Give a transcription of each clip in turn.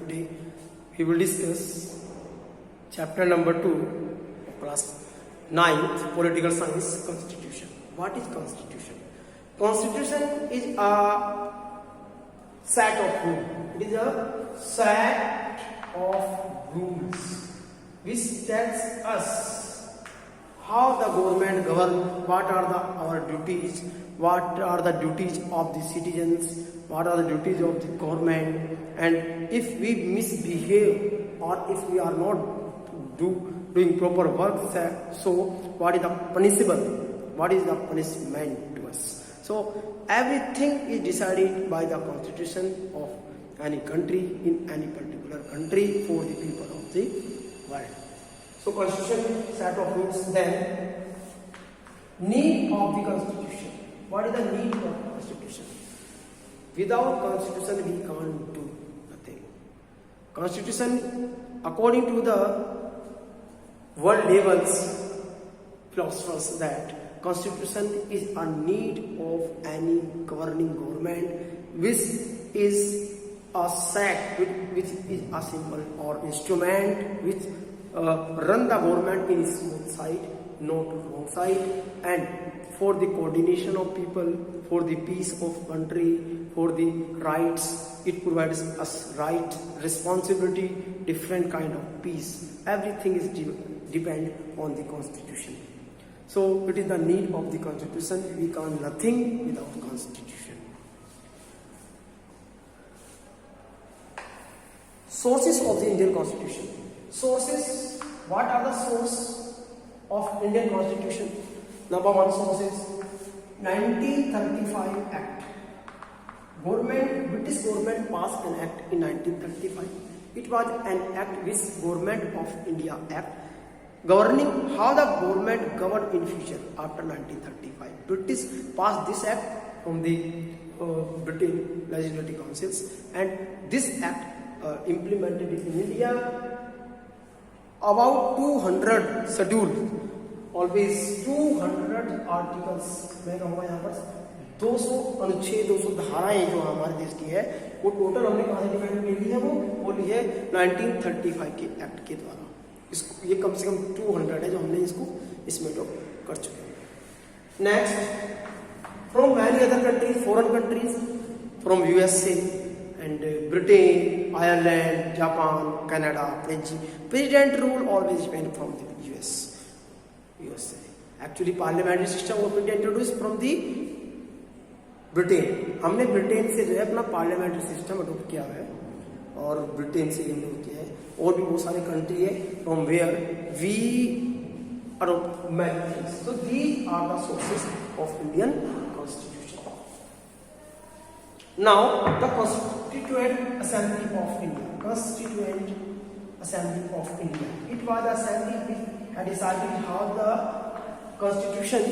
today we will discuss chapter number 2, class 9th, political science, constitution. What is constitution? Constitution is a set of rules. It is a set of rules which tells us how the government govern, what are our duties, what are the duties of the citizens, what are the duties of the government, and if we misbehave or if we are not doing proper work, so what is the punishable, what is the punishment to us. So everything is decided by the constitution of any country in any particular country for the people of the world. So constitution set of rules. Then need of the constitution. What is the need of constitution? Without constitution we can't do nothing. Constitution, according to the world levels philosophers, that constitution is a need of any governing government, which is a set, which is a symbol or instrument which run the government in smooth side, not wrong side, and for the coordination of people, for the peace of country, for the rights. It provides us right, responsibility, different kind of peace. Everything is depend on the constitution. So it is the need of the constitution. We can't nothing without constitution. Sources of the Indian Constitution. Sources. What are the source of Indian Constitution? Number one source is 1935 Act. British government passed an act in 1935. It was an act which Government of India Act governing how the government governed in future after 1935. British passed this act from the British Legislative Councils, and this act implemented in India. About 200 schedule, always 200 articles, मैं कहूँगा यहाँ पर 200 अनुच्छेद, 200 धाराएं जो हमारे देश की है, वो टोटल हमने कहाँ से डिपेंड ले ली है, वो ली है 1935 के एक्ट के द्वारा. इसको ये कम से कम 200 है जो हमने इसको इसमें तो कर चुके हैं. Next, from many other countries, foreign countries, from USA and Britain, Ireland, Japan, Canada, president rule always depend from the USA. Actually parliamentary system was introduced from the Britain. हमने ब्रिटेन से जो है अपना पार्लियामेंट्री सिस्टम अडोप्ट किया है और Britain से indoor किया है. और भी बहुत सारे कंट्री है from where we adopt many things. So these are the sources of Indian constitution. Now, the Constituent Assembly of India. Constituent Assembly of India. It was the assembly which had decided how the Constitution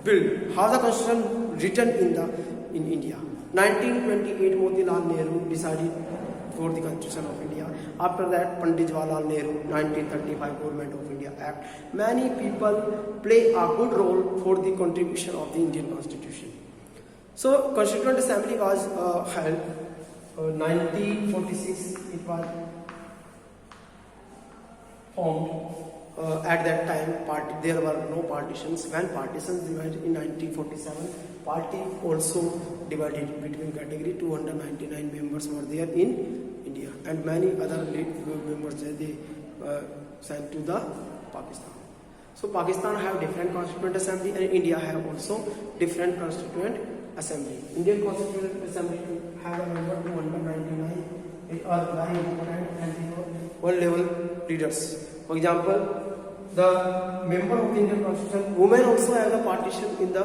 built, how the Constitution written in India. 1928, Motilal Nehru decided for the Constitution of India. After that, Pandit Jawaharlal Nehru, 1935 Government of India Act. Many people play a good role for the contribution of the Indian Constitution. So Constituent Assembly was held 1946. It was formed. At that time, there were no partitions. When partitions divided in 1947, party also divided between category. 299 members were there in India, and many other members they sent to the Pakistan. So Pakistan have different Constituent Assembly, and India have also different Constituent Assembly. Indian Constituent Assembly have a number 299. They are very important and world level leaders. For example, the member of the Indian Constitution, women also have the partition in the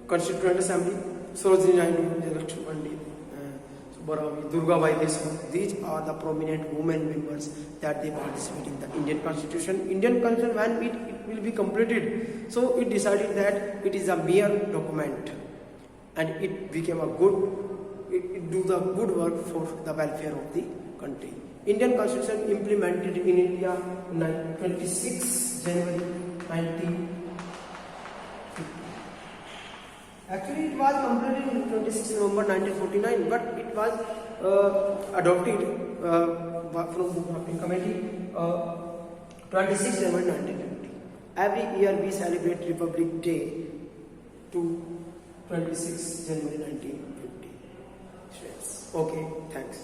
Constituent Assembly. Sarojini Naidu, Lakshmi Pandit, Subbaravi, Durgabai Deshmukh. These are the prominent women members that they participate in the Indian Constitution. Indian Constitution, when it will be completed, so it decided that it is a mere document, and it became a good, it do the good work for the welfare of the country. Indian Constitution implemented in India 26 January 1950. Actually, it was completed in 26 November 1949, but it it was adopted from Book Mapping Committee 26 January 1950. Every year we celebrate Republic Day to 26 January 1950. Okay, thanks.